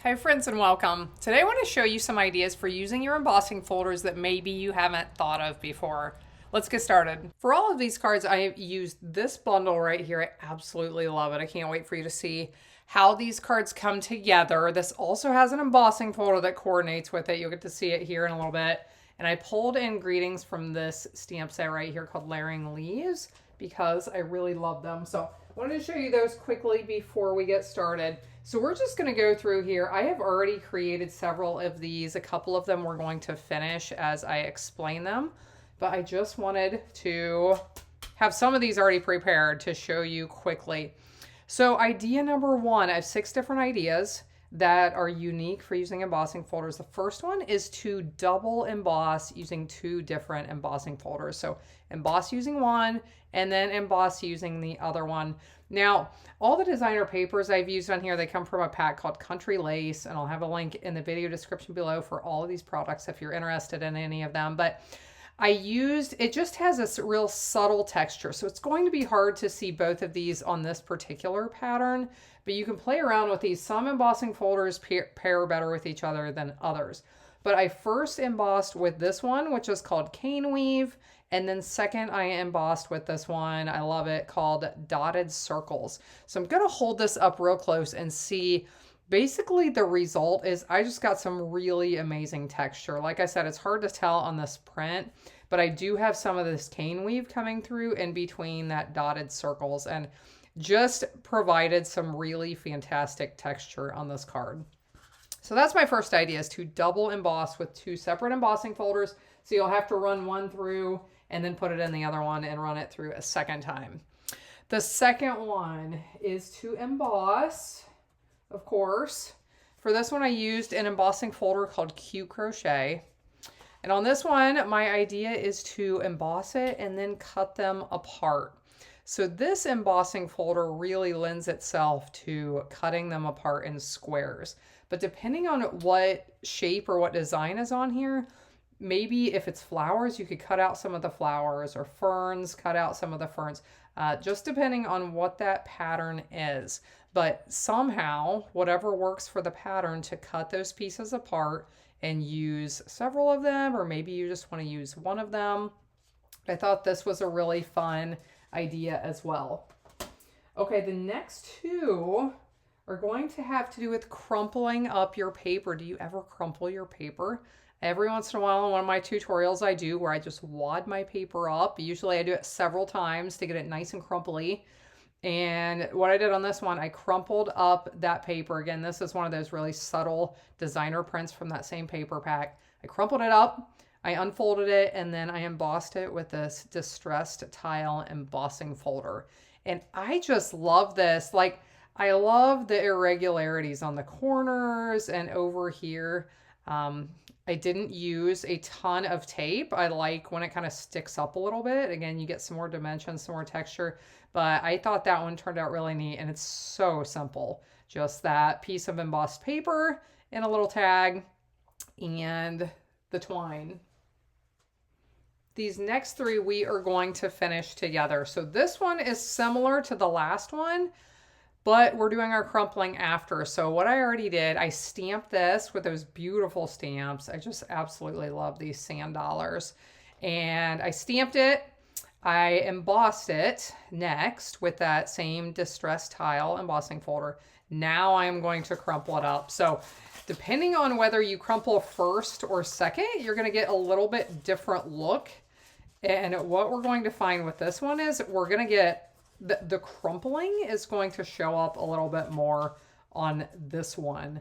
Hi friends and welcome. Today I want to show you some ideas for using your embossing folders that maybe you haven't thought of before. Let's get started. For all of these cards, I used this bundle right here. I absolutely love it. I can't wait for you to see how these cards come together. This also has an embossing folder that coordinates with it. You'll get to see it here in a little bit. And I pulled in greetings from this stamp set right here called Layering Leaves because I really love them. So I wanted to show you those quickly before we get started. So we're just going to go through here. I have already created several of these. A couple of them we're going to finish as I explain them. But I just wanted to have some of these already prepared to show you quickly. So idea number one, I have 6 different ideas that are unique for using embossing folders. The first one is to double emboss using 2 different embossing folders. So emboss using one and then emboss using the other one. Now, all the designer papers I've used on here, they come from a pack called Country Lace, and I'll have a link in the video description below for all of these products if you're interested in any of them. But it just has a real subtle texture. So it's going to be hard to see both of these on this particular pattern, but you can play around with these. Some embossing folders pair better with each other than others. But I first embossed with this one, which is called Cane Weave. And then second, I embossed with this one, I love it, called Dotted Circles. So I'm gonna hold this up real close and see. Basically, the result is I just got some really amazing texture. Like I said, it's hard to tell on this print, but I do have some of this cane weave coming through in between that dotted circles and just provided some really fantastic texture on this card. So that's my first idea, is to double emboss with 2 separate embossing folders. So you'll have to run one through and then put it in the other one and run it through a second time. The second one is to emboss, of course. For this one, I used an embossing folder called Q Crochet. And on this one, my idea is to emboss it and then cut them apart. So this embossing folder really lends itself to cutting them apart in squares. But depending on what shape or what design is on here, maybe if it's flowers, you could cut out some of the flowers, or ferns, cut out some of the ferns, just depending on what that pattern is. But somehow, whatever works for the pattern, to cut those pieces apart and use several of them, or maybe you just want to use one of them. I thought this was a really fun idea as well. Okay, the next 2 are going to have to do with crumpling up your paper. Do you ever crumple your paper? Every once in a while in one of my tutorials I do where I just wad my paper up. Usually I do it several times to get it nice and crumply. And what I did on this one, I crumpled up that paper. Again, this is one of those really subtle designer prints from that same paper pack. I crumpled it up, I unfolded it, and then I embossed it with this distressed tile embossing folder. And I just love this. Like, I love the irregularities on the corners and over here. I didn't use a ton of tape. I like when it kind of sticks up a little bit. Again, you get some more dimension, some more texture, but I thought that one turned out really neat, and it's so simple. Just that piece of embossed paper and a little tag and the twine. These next 3 we are going to finish together. So this one is similar to the last one, but we're doing our crumpling after. So what I already did, I stamped this with those beautiful stamps. I just absolutely love these sand dollars. And I stamped it. I embossed it next with that same distressed tile embossing folder. Now I'm going to crumple it up. So depending on whether you crumple first or second, you're going to get a little bit different look. And what we're going to find with this one is we're going to get the crumpling is going to show up a little bit more on this one.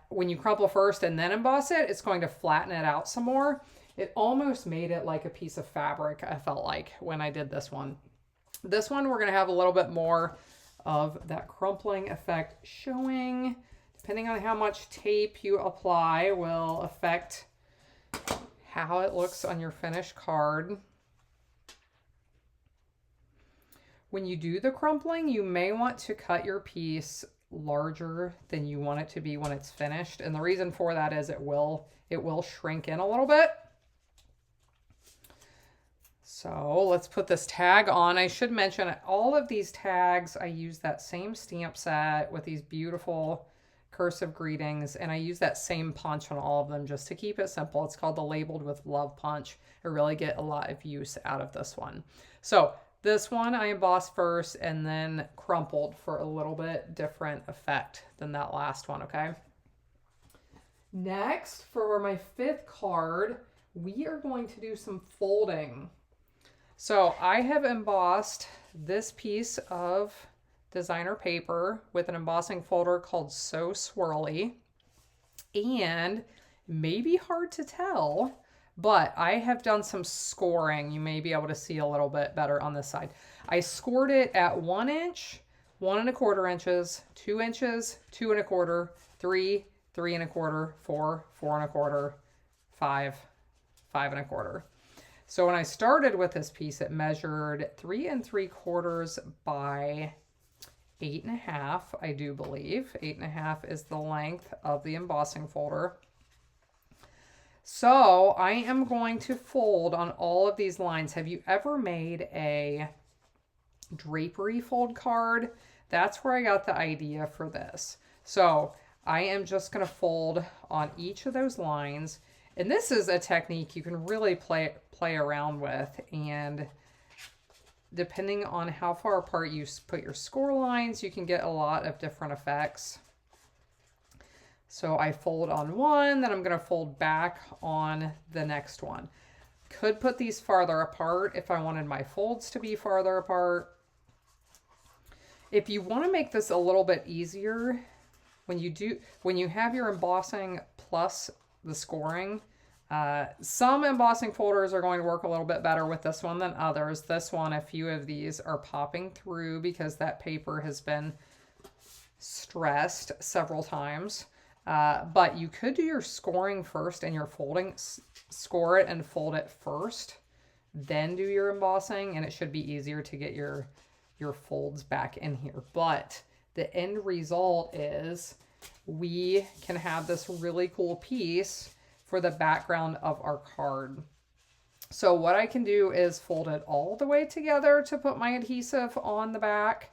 When you crumple first and then emboss it, it's going to flatten it out some more. It almost made it like a piece of fabric, I felt like, when I did this one. This one, we're going to have a little bit more of that crumpling effect showing. Depending on how much tape you apply will affect how it looks on your finished card. When you do the crumpling, you may want to cut your piece larger than you want it to be when it's finished. And the reason for that is it will shrink in a little bit. So let's put this tag on. I should mention all of these tags, I use that same stamp set with these beautiful cursive greetings, and I use that same punch on all of them just to keep it simple. It's called the Labeled with Love punch. I really get a lot of use out of this one. So this one I embossed first and then crumpled for a little bit different effect than that last one, okay? Next, for my 5th card, we are going to do some folding. So I have embossed this piece of designer paper with an embossing folder called So Swirly, and maybe hard to tell, but I have done some scoring. You may be able to see a little bit better on this side. I scored it at 1 inch, 1 1/4 inches, 2 inches, 2 1/4, 3, 3 1/4, 4, 4 1/4, 5, 5 1/4. So when I started with this piece, it measured 3 3/4 by 8 1/2, I do believe. 8 1/2 is the length of the embossing folder. So I am going to fold on all of these lines. Have you ever made a drapery fold card? That's where I got the idea for this. So I am just going to fold on each of those lines. And this is a technique you can really play around with. And depending on how far apart you put your score lines, you can get a lot of different effects. So I fold on one, then I'm going to fold back on the next one. Could put these farther apart if I wanted my folds to be farther apart. If you want to make this a little bit easier, when you have your embossing plus the scoring, some embossing folders are going to work a little bit better with this one than others. This one, a few of these are popping through because that paper has been stressed several times. But you could do your scoring first and your folding, score it and fold it first, then do your embossing, and it should be easier to get your folds back in here. But the end result is we can have this really cool piece for the background of our card. So what I can do is fold it all the way together to put my adhesive on the back,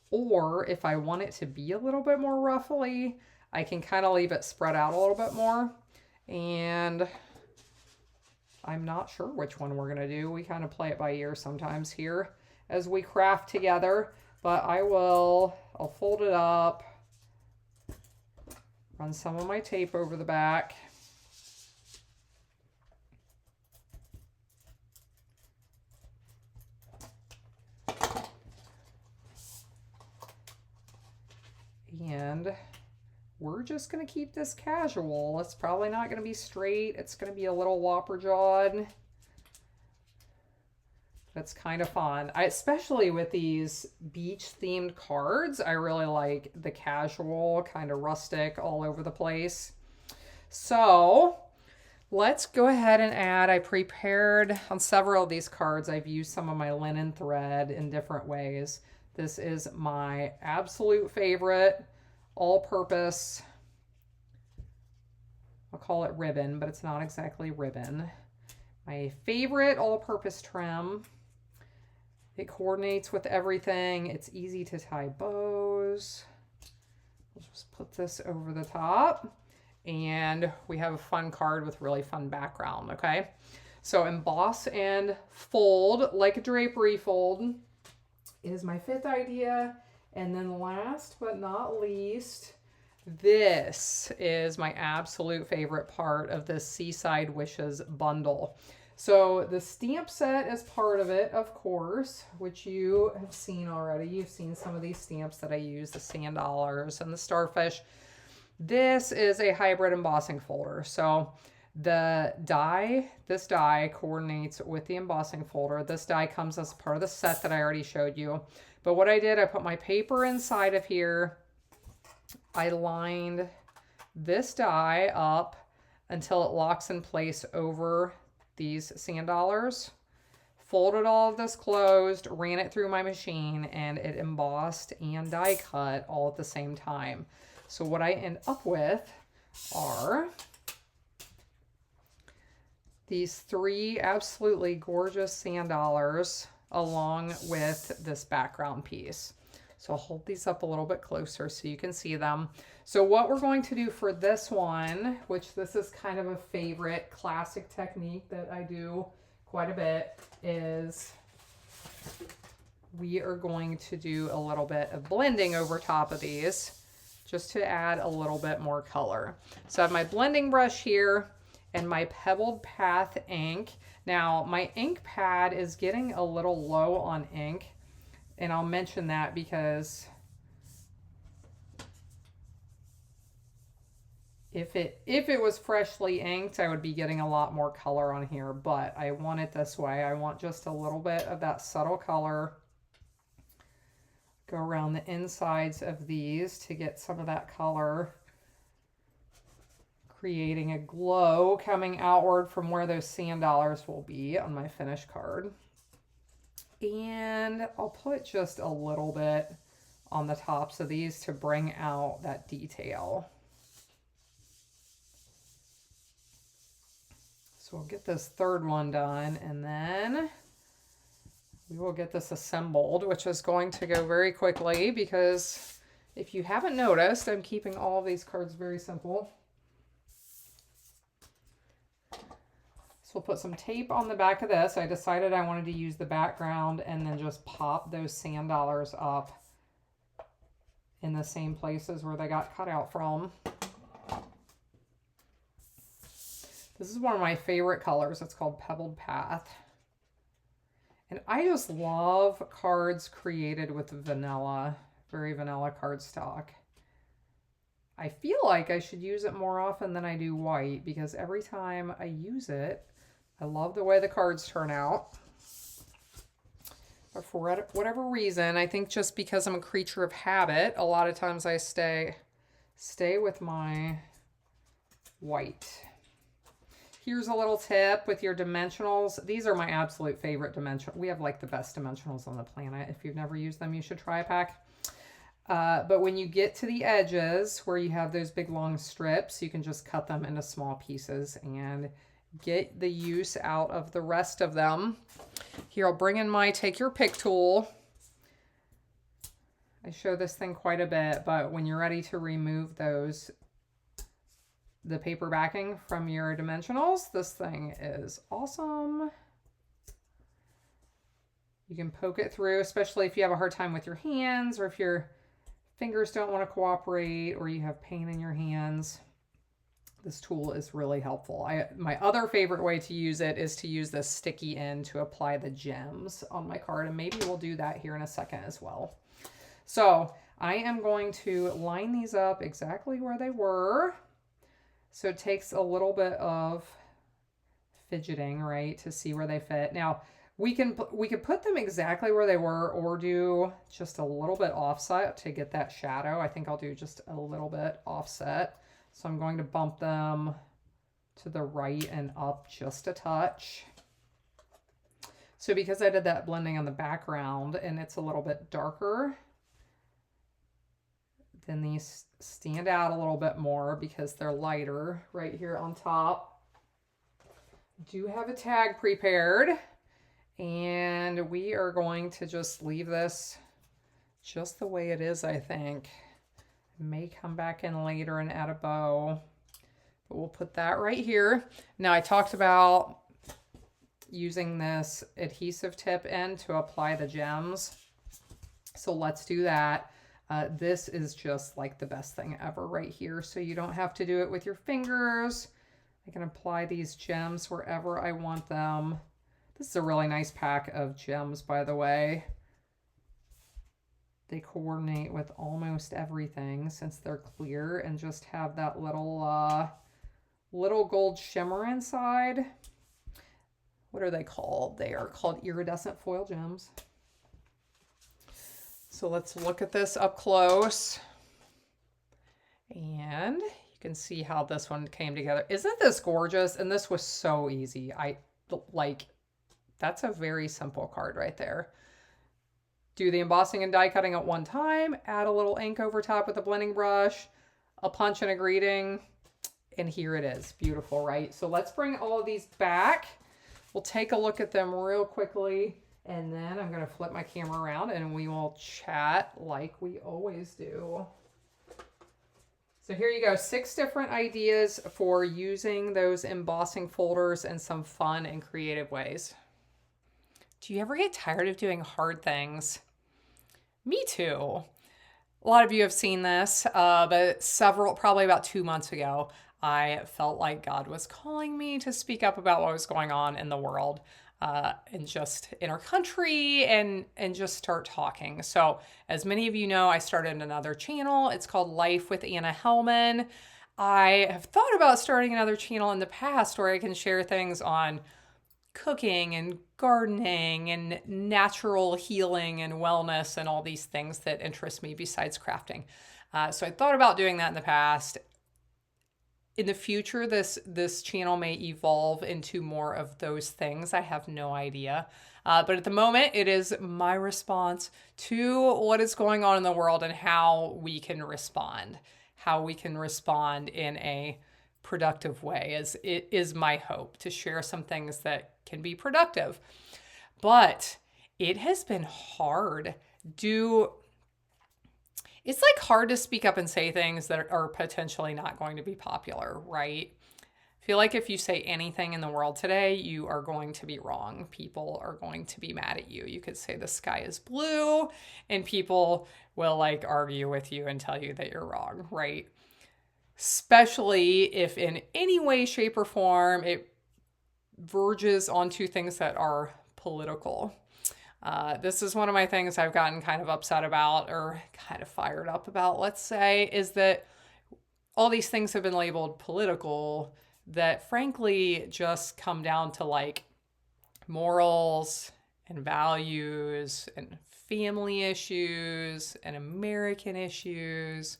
or if I want it to be a little bit more ruffly, I can kind of leave it spread out a little bit more. And I'm not sure which one we're going to do. We kind of play it by ear sometimes here as we craft together, but I'll fold it up, run some of my tape over the back. And we're just going to keep this casual. It's probably not going to be straight. It's going to be a little whopper jawed. That's kind of fun. Especially with these beach themed cards, I really like the casual, kind of rustic, all over the place. So let's go ahead and add, I prepared on several of these cards, I've used some of my linen thread in different ways. This is my absolute favorite all-purpose, I'll call it ribbon, but it's not exactly ribbon. My favorite all-purpose trim. It coordinates with everything. It's easy to tie bows. We'll just put this over the top, and we have a fun card with really fun background, okay? So emboss and fold like a drapery fold is my 5th idea. And then last but not least, this is my absolute favorite part of this Seaside Wishes bundle. So the stamp set is part of it, of course, which you have seen already. You've seen some of these stamps that I use, the sand dollars and the starfish. This is a hybrid embossing folder. So the die, this die coordinates with the embossing folder. This die comes as part of the set that I already showed you. But what I did, I put my paper inside of here. I lined this die up until it locks in place over these sand dollars. Folded all of this closed, ran it through my machine, and it embossed and die cut all at the same time. So what I end up with are these 3 absolutely gorgeous sand dollars along with this background piece. So I'll hold these up a little bit closer so you can see them. So what we're going to do for this one, which this is kind of a favorite classic technique that I do quite a bit, is we are going to do a little bit of blending over top of these just to add a little bit more color. So I have my blending brush here and my Pebbled Path ink. Now my ink pad is getting a little low on ink, and I'll mention that because if it was freshly inked, I would be getting a lot more color on here, but I want it this way. I want just a little bit of that subtle color. Go around the insides of these to get some of that color, creating a glow coming outward from where those sand dollars will be on my finished card. And I'll put just a little bit on the tops of these to bring out that detail. So we'll get this third one done, and then we will get this assembled, which is going to go very quickly because if you haven't noticed, I'm keeping all of these cards very simple. So we'll put some tape on the back of this. I decided I wanted to use the background and then just pop those sand dollars up in the same places where they got cut out from. This is one of my favorite colors. It's called Pebbled Path. And I just love cards created with vanilla, very vanilla cardstock. I feel like I should use it more often than I do white because every time I use it, I love the way the cards turn out. But for whatever reason, I think just because I'm a creature of habit, a lot of times I stay with my white. Here's a little tip with your dimensionals. These are my absolute favorite dimensional. We have like the best dimensionals on the planet. If you've never used them, you should try a pack. But when you get to the edges where you have those big long strips, you can just cut them into small pieces and get the use out of the rest of them. Here, I'll bring in my take your pick tool. I show this thing quite a bit, but when you're ready to remove the paper backing from your dimensionals, this thing is awesome. You can poke it through, especially if you have a hard time with your hands or if your fingers don't want to cooperate or you have pain in your hands. This tool is really helpful. My other favorite way to use it is to use this sticky end to apply the gems on my card, and maybe we'll do that here in a second as well. So I am going to line these up exactly where they were. So it takes a little bit of fidgeting, right, to see where they fit. Now, we can put them exactly where they were or do just a little bit offset to get that shadow. I think I'll do just a little bit offset. So I'm going to bump them to the right and up just a touch. So because I did that blending on the background and it's a little bit darker, then these stand out a little bit more because they're lighter right here on top. Do have a tag prepared, and we are going to just leave this just the way it is, I think. May come back in later and add a bow, but we'll put that right here. Now, I talked about using this adhesive tip end to apply the gems, so let's do that. This is just like the best thing ever right here. So you don't have to do it with your fingers. I can apply these gems wherever I want them. This is a really nice pack of gems, by the way. They coordinate with almost everything since they're clear and just have that little gold shimmer inside. What are they called? They are called iridescent foil gems. So let's look at this up close. And you can see how this one came together. Isn't this gorgeous? And this was so easy. That's a very simple card right there. Do the embossing and die cutting at one time, add a little ink over top with a blending brush, a punch and a greeting, and here it is. Beautiful, right? So let's bring all of these back. We'll take a look at them real quickly And then I'm going to flip my camera around and we will chat like we always do. So here you go, 6 different ideas for using those embossing folders in some fun and creative ways. Do you ever get tired of doing hard things? Me too. A lot of you have seen this, but probably about 2 months ago, I felt like God was calling me to speak up about what was going on in the world. And just in our country and just start talking. So as many of you know, I started another channel. It's called Life with Anna Helman. I have thought about starting another channel in the past where I can share things on cooking and gardening and natural healing and wellness and all these things that interest me besides crafting. So I thought about doing that in the past. In the future, this channel may evolve into more of those things. I have no idea. But at the moment, it is my response to what is going on in the world and how we can respond. How we can respond in a productive way. It is my hope to share some things that can be productive. But it has been hard. It's like hard to speak up and say things that are potentially not going to be popular, right? I feel like if you say anything in the world today, you are going to be wrong. People are going to be mad at you. You could say the sky is blue and people will like argue with you and tell you that you're wrong, right? Especially if in any way, shape, or form, it verges onto things that are political. This is one of my things I've gotten kind of upset about or kind of fired up about, let's say, is that all these things have been labeled political that frankly just come down to like morals and values and family issues and American issues.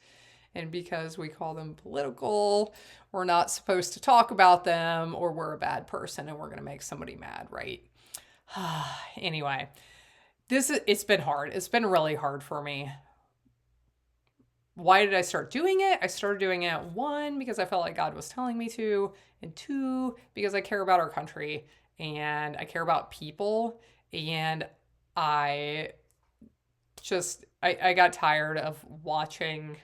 And because we call them political, we're not supposed to talk about them or we're a bad person and we're going to make somebody mad, right? Anyway. It's been hard. It's been really hard for me. Why did I start doing it? I started doing it, 1, because I felt like God was telling me to, and 2, because I care about our country and I care about people. And I got tired of watching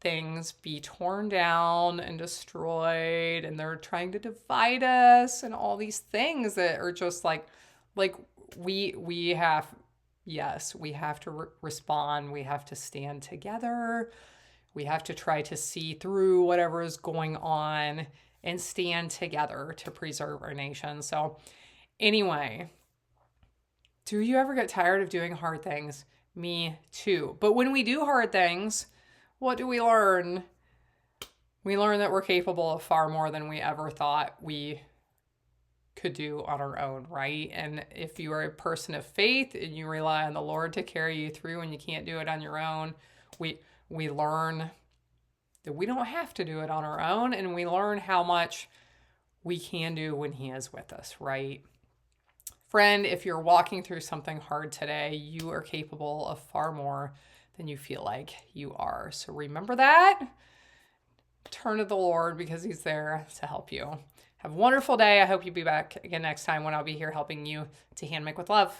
things be torn down and destroyed, and they're trying to divide us and all these things that are just like we have to respond. We have to stand together. We have to try to see through whatever is going on and stand together to preserve our nation. So anyway, do you ever get tired of doing hard things? Me too. But when we do hard things, what do we learn? We learn that we're capable of far more than we ever thought we could do on our own, right? And if you are a person of faith and you rely on the Lord to carry you through and you can't do it on your own, we learn that we don't have to do it on our own, and we learn how much we can do when He is with us, right? Friend, if you're walking through something hard today, you are capable of far more than you feel like you are. So remember that. Turn to the Lord because He's there to help you. Have a wonderful day. I hope you'll be back again next time when I'll be here helping you to hand make with love.